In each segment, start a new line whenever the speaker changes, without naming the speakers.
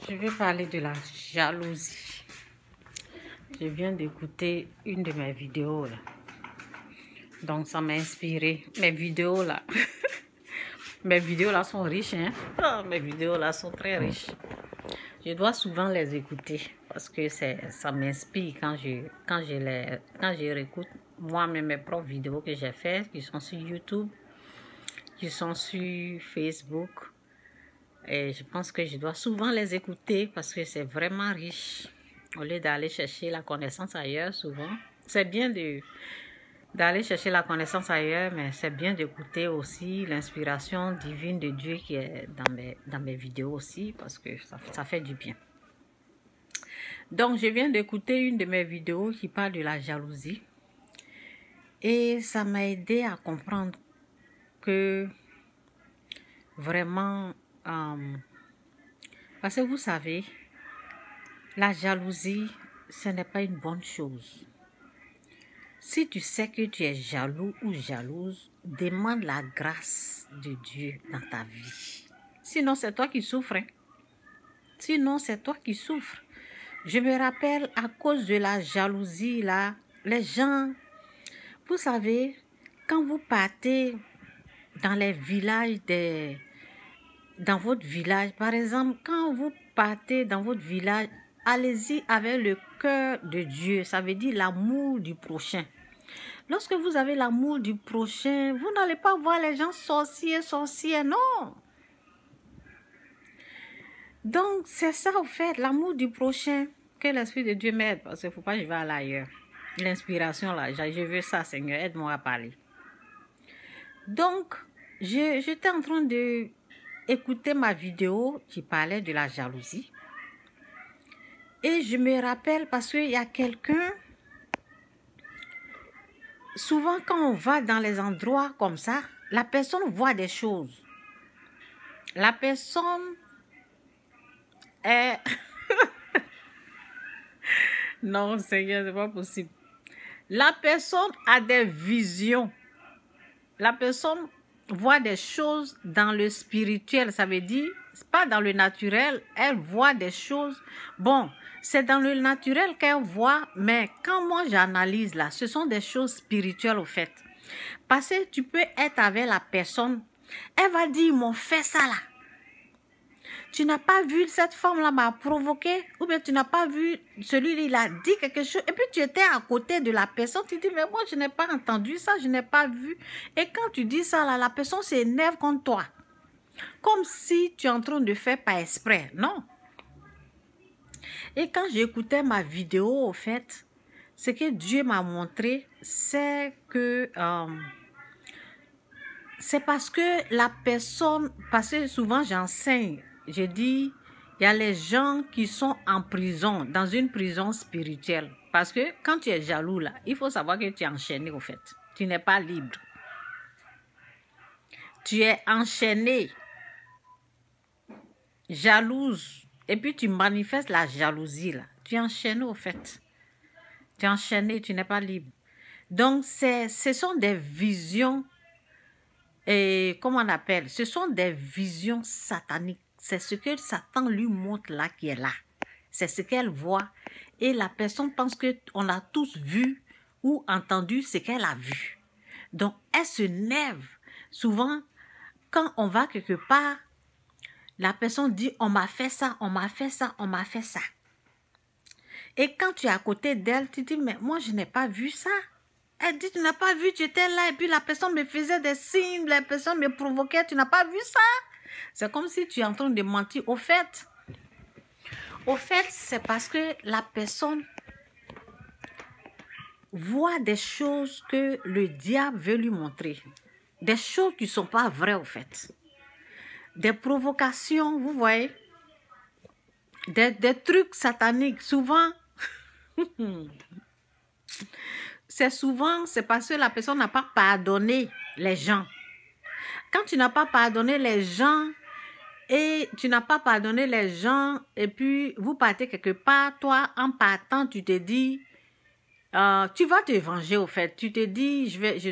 Je vais parler de la jalousie. Je viens d'écouter une de mes vidéos là. Donc ça m'a inspiré. Mes vidéos là. Mes vidéos là sont riches, hein. Oh, mes vidéos là sont très riches. Je dois souvent les écouter parce que ça m'inspire quand je réécoute moi-même mes propres vidéos que j'ai faites, qui sont sur YouTube, qui sont sur Facebook. Et je pense que je dois souvent les écouter parce que c'est vraiment riche. Au lieu d'aller chercher la connaissance ailleurs, souvent. C'est bien d'aller chercher la connaissance ailleurs, mais c'est bien d'écouter aussi l'inspiration divine de Dieu qui est dans mes vidéos aussi, parce que ça fait du bien. Donc, je viens d'écouter une de mes vidéos qui parle de la jalousie. Et ça m'a aidé à comprendre que vraiment... parce que vous savez, la jalousie, ce n'est pas une bonne chose. Si tu sais que tu es jaloux ou jalouse, demande la grâce de Dieu dans ta vie. Sinon, c'est toi qui souffres. Hein? Sinon, c'est toi qui souffres. Je me rappelle, à cause de la jalousie, là, les gens, vous savez, quand vous partez dans les villages dans votre village, par exemple, quand vous partez dans votre village, allez-y avec le cœur de Dieu. Ça veut dire l'amour du prochain. Lorsque vous avez l'amour du prochain, vous n'allez pas voir les gens sorciers, non. Donc, c'est ça, au fait, l'amour du prochain. Que l'Esprit de Dieu m'aide, parce qu'il ne faut pas que je vais aller ailleurs. L'inspiration, là, je veux ça, Seigneur, aide-moi à parler. Donc, j'étais en train de écouter ma vidéo qui parlait de la jalousie. Et je me rappelle parce qu'il y a quelqu'un, souvent quand on va dans les endroits comme ça, la personne voit des choses. La personne est... Non, Seigneur, c'est pas possible. La personne a des visions. La personne voit des choses dans le spirituel, ça veut dire, c'est pas dans le naturel, elle voit des choses. Bon, c'est dans le naturel qu'elle voit, mais quand moi j'analyse là, ce sont des choses spirituelles au fait. Parce que tu peux être avec la personne, elle va dire, ils m'ont fait ça là. Tu n'as pas vu cette femme-là m'a provoqué, ou bien tu n'as pas vu celui-là, il a dit quelque chose, et puis tu étais à côté de la personne, tu dis, mais moi je n'ai pas entendu ça, je n'ai pas vu. Et quand tu dis ça, là, la personne s'énerve contre toi. Comme si tu es en train de faire par exprès, non. Et quand j'écoutais ma vidéo, au fait, ce que Dieu m'a montré, c'est que... c'est parce que la personne, parce que souvent j'enseigne, je dis, il y a les gens qui sont en prison, dans une prison spirituelle. Parce que quand tu es jaloux là, il faut savoir que tu es enchaîné au fait. Tu n'es pas libre. Tu es enchaîné, jalouse, et puis tu manifestes la jalousie là. Tu es enchaîné au fait. Tu es enchaîné, tu n'es pas libre. Donc ce sont des visions. Et comment on appelle? Ce sont des visions sataniques. C'est ce que Satan lui montre là qui est là. C'est ce qu'elle voit. Et la personne pense qu'on a tous vu ou entendu ce qu'elle a vu. Donc, elle se nerve. Souvent, quand on va quelque part, la personne dit, on m'a fait ça, on m'a fait ça, on m'a fait ça. Et quand tu es à côté d'elle, tu dis, mais moi, je n'ai pas vu ça. Elle dit, tu n'as pas vu, tu étais là, et puis la personne me faisait des signes, la personne me provoquait, tu n'as pas vu ça. C'est comme si tu es en train de mentir. Au fait, c'est parce que la personne voit des choses que le diable veut lui montrer. Des choses qui ne sont pas vraies, au fait. Des provocations, vous voyez. Des trucs sataniques, souvent... c'est parce que la personne n'a pas pardonné les gens. Quand tu n'as pas pardonné les gens, et puis vous partez quelque part, toi, en partant, tu te dis, Tu vas te venger au fait. Tu te dis, je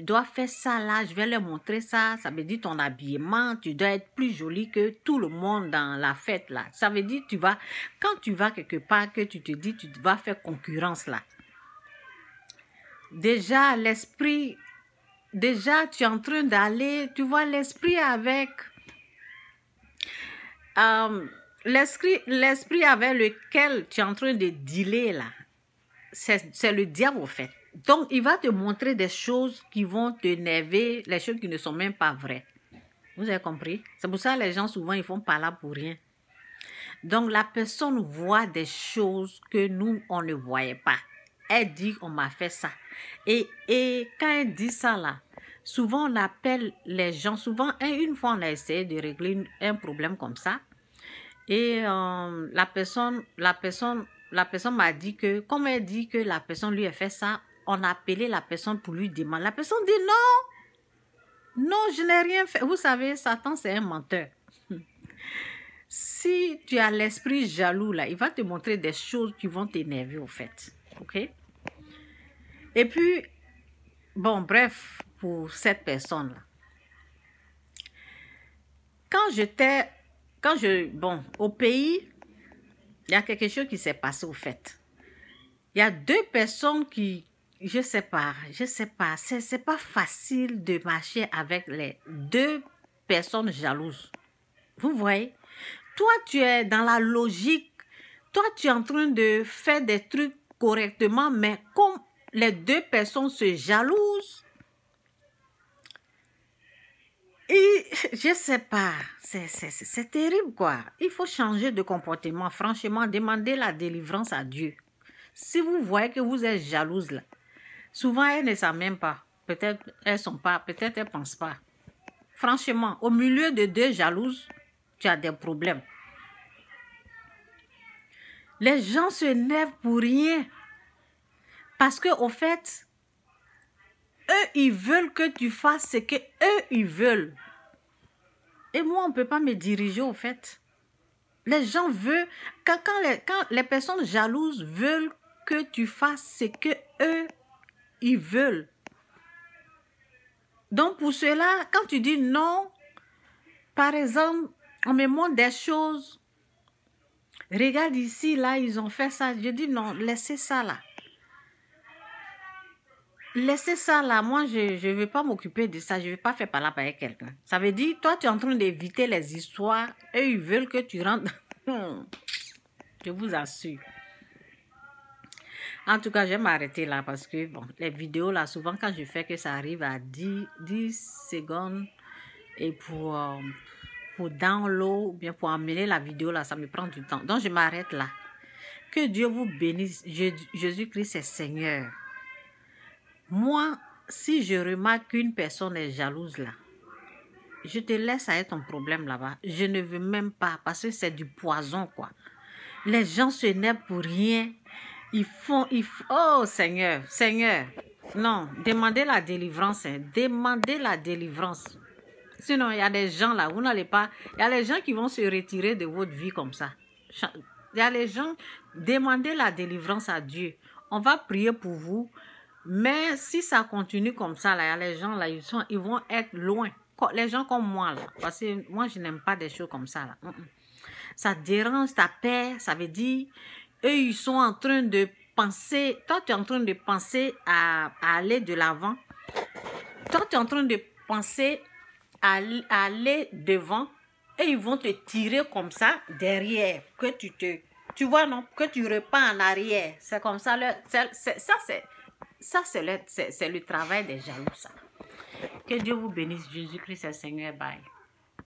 dois faire ça là, je vais leur montrer ça. Ça veut dire ton habillement, tu dois être plus jolie que tout le monde dans la fête là. Ça veut dire, quand tu vas quelque part, que tu te dis, tu vas faire concurrence là. Déjà, tu es en train d'aller, tu vois l'esprit avec... l'esprit avec lequel tu es en train de dealer là. C'est le diable au fait. Donc, il va te montrer des choses qui vont t'énerver, les choses qui ne sont même pas vraies. Vous avez compris? C'est pour ça que les gens, souvent, ils font pas là pour rien. Donc, la personne voit des choses que nous, on ne voyait pas. Elle dit, on m'a fait ça. Et quand elle dit ça là, souvent, on appelle les gens. Souvent, une fois, on a essayé de régler un problème comme ça. Et la personne m'a dit que, comme elle dit que la personne lui a fait ça, on a appelé la personne pour lui demander. La personne dit non, non, je n'ai rien fait. Vous savez, Satan, c'est un menteur. Si tu as l'esprit jaloux, là, il va te montrer des choses qui vont t'énerver, au fait. OK? Et puis, bon, bref, pour cette personne-là. Au pays, il y a quelque chose qui s'est passé au fait. Il y a deux personnes qui, je sais pas, c'est pas facile de marcher avec les deux personnes jalouses. Vous voyez? Toi, tu es dans la logique, toi, tu es en train de faire des trucs correctement, mais comme les deux personnes se jalousent, et je sais pas, c'est terrible quoi. Il faut changer de comportement. Franchement, demandez la délivrance à Dieu. Si vous voyez que vous êtes jalouse là, souvent elles ne savent même pas. Peut-être elles sont pas, peut-être elles pensent pas. Franchement, au milieu de deux jalouses, tu as des problèmes. Les gens se nervent pour rien. Parce que au fait, eux, ils veulent que tu fasses ce que eux, ils veulent. Et moi, on ne peut pas me diriger au fait. Les gens veulent, quand les personnes jalouses veulent que tu fasses ce que eux, ils veulent. Donc pour cela, quand tu dis non, par exemple, on me montre des choses. Regarde ici, là, ils ont fait ça. Je dis non, laissez ça là. Laissez ça là, moi je ne vais pas m'occuper de ça, je ne vais pas faire parler avec quelqu'un. Ça veut dire, toi tu es en train d'éviter les histoires, eux ils veulent que tu rentres. Je vous assure. En tout cas, je vais m'arrêter là parce que bon, les vidéos là, souvent quand je fais que ça arrive à 10 secondes et pour download ou bien pour emmener la vidéo là, ça me prend du temps. Donc je m'arrête là. Que Dieu vous bénisse. Jésus-Christ est Seigneur. Moi, si je remarque qu'une personne est jalouse là, je te laisse avec ton problème là-bas. Je ne veux même pas parce que c'est du poison quoi. Les gens se nervent pour rien. Oh Seigneur, Seigneur. Non, demandez la délivrance. Hein. Demandez la délivrance. Sinon, il y a des gens là, vous n'allez pas... Il y a les gens qui vont se retirer de votre vie comme ça. Il y a les gens, demandez la délivrance à Dieu. On va prier pour vous. Mais si ça continue comme ça, là, il y a les gens là, ils vont être loin. Les gens comme moi là. Parce que moi, je n'aime pas des choses comme ça là. Ça dérange ta paix. Ça veut dire, eux, ils sont en train de penser. Toi, tu es en train de penser à aller de l'avant. Toi, tu es en train de penser à aller devant. Et ils vont te tirer comme ça derrière. Que tu vois, non? Que tu repars en arrière. C'est comme ça. Ça, c'est le travail des jaloux. Ça. Que Dieu vous bénisse. Jésus-Christ est Seigneur. Bye.